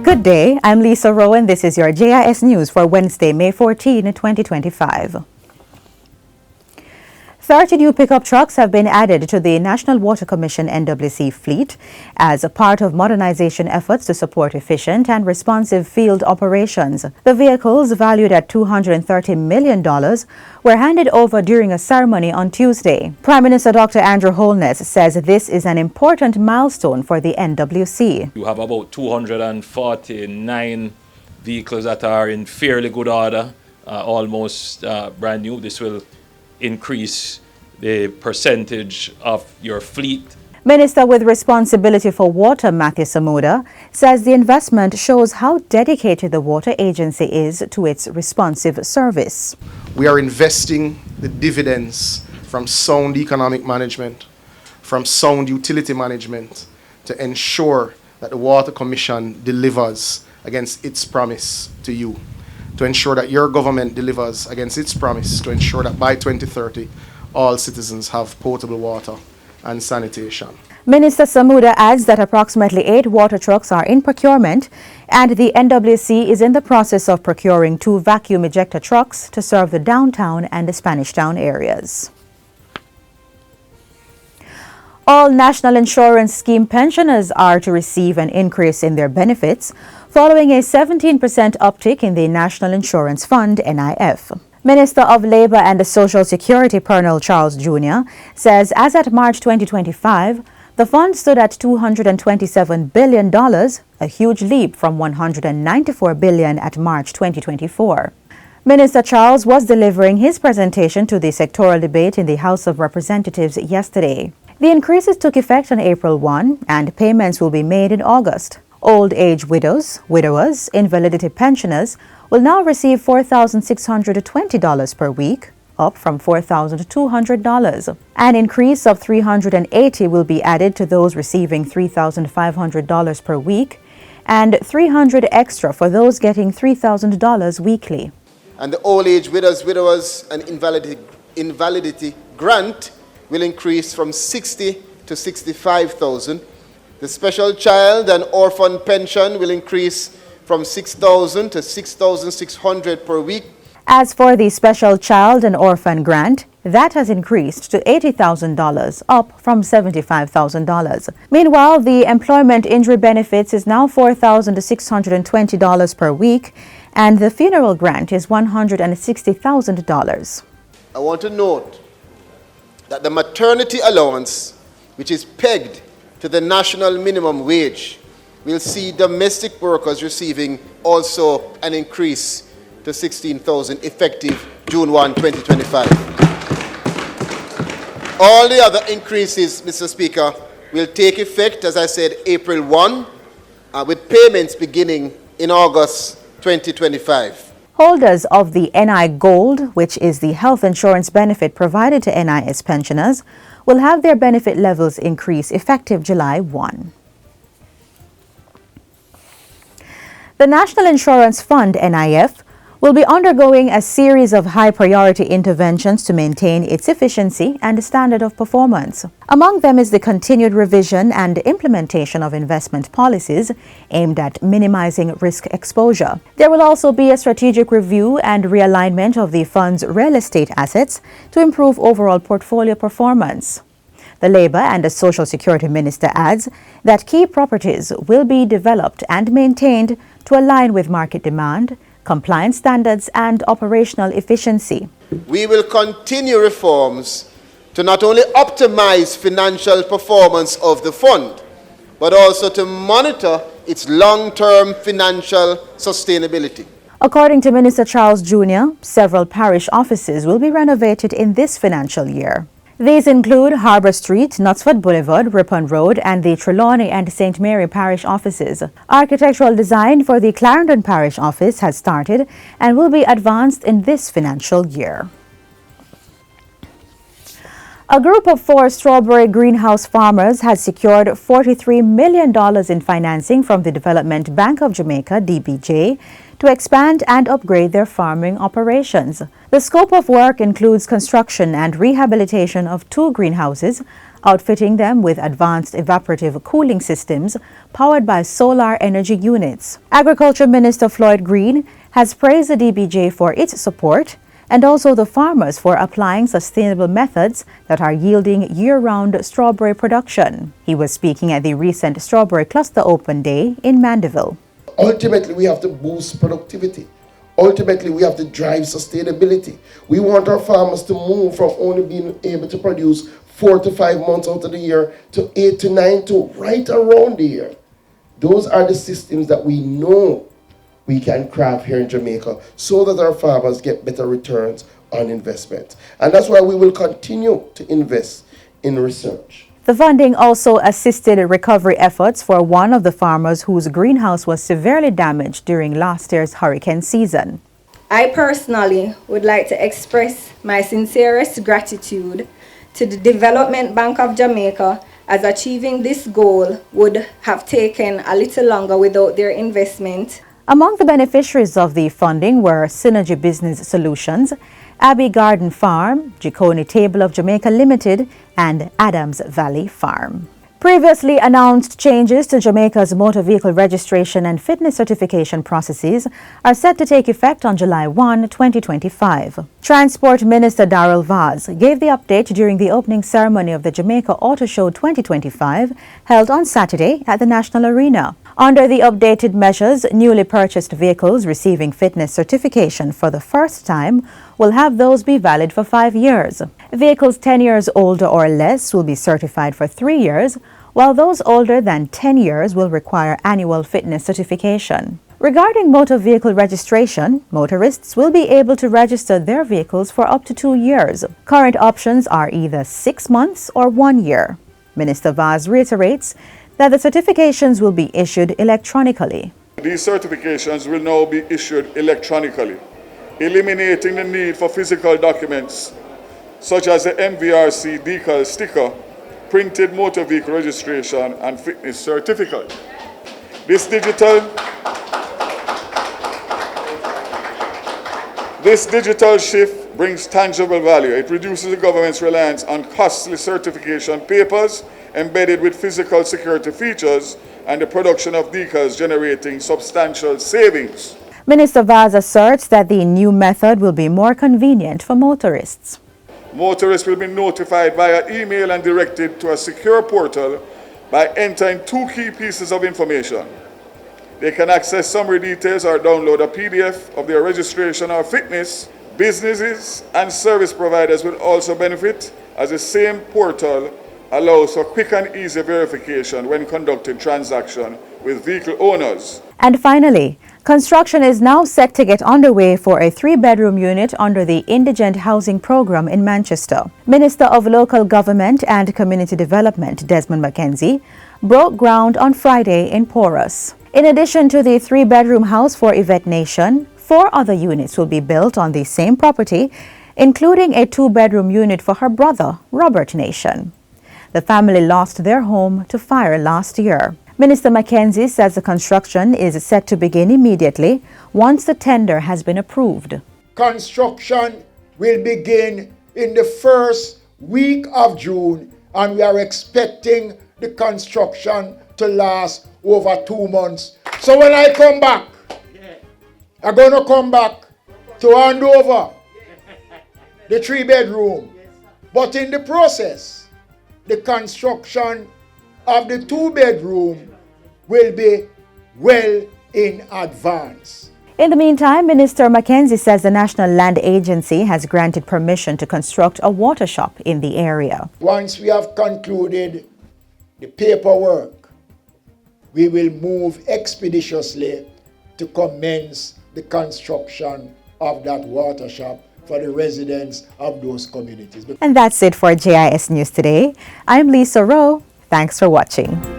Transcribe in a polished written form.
Good day, I'm Lisa Rowan. This is your JIS News for Wednesday, May 14, 2025. 30 new pickup trucks have been added to the National Water Commission NWC fleet as a part of modernization efforts to support efficient and responsive field operations. The vehicles, valued at $230 million, were handed over during a ceremony on Tuesday. Prime Minister Dr. Andrew Holness says this is an important milestone for the NWC. You have about 249 vehicles that are in fairly good order, almost brand new. This will increase the percentage of your fleet. Minister with responsibility for water, Matthew Samuda, says the investment shows how dedicated the water agency is to its responsive service. We are investing the dividends from sound economic management, from sound utility management, to ensure that the Water Commission delivers against its promise to you, to ensure that your government delivers against its promise to ensure that by 2030, all citizens have potable water and sanitation. Minister Samuda adds that approximately 8 water trucks are in procurement, and the NWC is in the process of procuring 2 vacuum ejector trucks to serve the downtown and the Spanish Town areas. All National Insurance Scheme pensioners are to receive an increase in their benefits following a 17% uptick in the National Insurance Fund, NIF. Minister of Labour and Social Security Colonel Charles Jr. says as at March 2025, the fund stood at $227 billion, a huge leap from $194 billion at March 2024. Minister Charles was delivering his presentation to the sectoral debate in the House of Representatives yesterday. The increases took effect on April 1, and payments will be made in August. Old age widows, widowers, invalidity pensioners will now receive $4,620 per week, up from $4,200. An increase of $380 will be added to those receiving $3,500 per week, and $300 extra for those getting $3,000 weekly. And the old age widowers and invalidity grant will increase from $60,000 to $65,000. The special child and orphan pension will increase from $6,000 to $6,600 per week. As for the special child and orphan grant, that has increased to $80,000, up from $75,000. Meanwhile, the employment injury benefits is now $4,000 to $620 per week, and the funeral grant is $160,000. I want to note that the maternity allowance, which is pegged to the national minimum wage, will see domestic workers receiving also an increase to $16,000 effective June 1, 2025. All the other increases, Mr. Speaker, will take effect, as I said, April 1, with payments beginning in August 2025. Holders of the NI Gold, which is the health insurance benefit provided to NIS pensioners, will have their benefit levels increase effective July 1. The National Insurance Fund, NIF, will be undergoing a series of high-priority interventions to maintain its efficiency and standard of performance. Among them is the continued revision and implementation of investment policies aimed at minimizing risk exposure. There will also be a strategic review and realignment of the fund's real estate assets to improve overall portfolio performance. The Labour and the Social Security Minister adds that key properties will be developed and maintained to align with market demand, compliance standards and operational efficiency. We will continue reforms to not only optimize financial performance of the fund, but also to monitor its long-term financial sustainability. According to Minister Charles Jr., several parish offices will be renovated in this financial year. These include Harbour Street, Knutsford Boulevard, Ripon Road, and the Trelawney and St. Mary Parish offices. Architectural design for the Clarendon Parish office has started and will be advanced in this financial year. A group of 4 strawberry greenhouse farmers has secured $43 million in financing from the Development Bank of Jamaica, DBJ, to expand and upgrade their farming operations. The scope of work includes construction and rehabilitation of 2 greenhouses, outfitting them with advanced evaporative cooling systems powered by solar energy units. Agriculture Minister Floyd Green has praised the DBJ for its support and also the farmers for applying sustainable methods that are yielding year-round strawberry production. He was speaking at the recent Strawberry Cluster Open Day in Mandeville. Ultimately, we have to boost productivity. Ultimately, we have to drive sustainability. We want our farmers to move from only being able to produce 4 to 5 months out of the year to 8 to 9 to right around the year. Those are the systems that we know we can craft here in Jamaica so that our farmers get better returns on investment. And that's why we will continue to invest in research. The funding also assisted recovery efforts for one of the farmers whose greenhouse was severely damaged during last year's hurricane season. I personally would like to express my sincerest gratitude to the Development Bank of Jamaica, as achieving this goal would have taken a little longer without their investment. Among the beneficiaries of the funding were Synergy Business Solutions, Abbey Garden Farm, Jiconi Table of Jamaica Limited, and Adams Valley Farm. Previously announced changes to Jamaica's motor vehicle registration and fitness certification processes are set to take effect on July 1, 2025. Transport Minister Darrell Vaz gave the update during the opening ceremony of the Jamaica Auto Show 2025 held on Saturday at the National Arena. Under the updated measures, newly purchased vehicles receiving fitness certification for the first time will have those be valid for 5 years. Vehicles 10 years older or less will be certified for 3 years, while those older than 10 years will require annual fitness certification. Regarding motor vehicle registration, motorists will be able to register their vehicles for up to 2 years. Current options are either 6 months or 1 year. Minister Vaz reiterates that the certifications will be issued electronically. These certifications will now be issued electronically, eliminating the need for physical documents such as the MVRC decal sticker, printed motor vehicle registration and fitness certificate. This digital shift brings tangible value. It reduces the government's reliance on costly certification papers embedded with physical security features and the production of decals, generating substantial savings. Minister Vaz asserts that the new method will be more convenient for motorists. Motorists will be notified via email and directed to a secure portal by entering 2 key pieces of information. They can access summary details or download a PDF of their registration or fitness. Businesses and service providers will also benefit, as the same portal allows for quick and easy verification when conducting transactions with vehicle owners. And finally, construction is now set to get underway for a 3-bedroom unit under the Indigent Housing Program in Manchester. Minister of Local Government and Community Development, Desmond McKenzie, broke ground on Friday in Porus. In addition to the 3-bedroom house for Yvette Nation, 4 other units will be built on the same property, including a 2-bedroom unit for her brother, Robert Nation. The family lost their home to fire last year. Minister McKenzie says the construction is set to begin immediately once the tender has been approved. Construction will begin in the first week of June, and we are expecting the construction to last over 2 months. So when I come back, I'm going to come back to hand over the 3-bedroom. But in the process, the construction of the 2-bedroom will be well in advance. In the meantime, Minister McKenzie says the National Land Agency has granted permission to construct a water shop in the area. Once we have concluded the paperwork, we will move expeditiously to commence the construction of that water shop for the residents of those communities. And that's it for JIS News Today. I'm Lisa Rowe. Thanks for watching.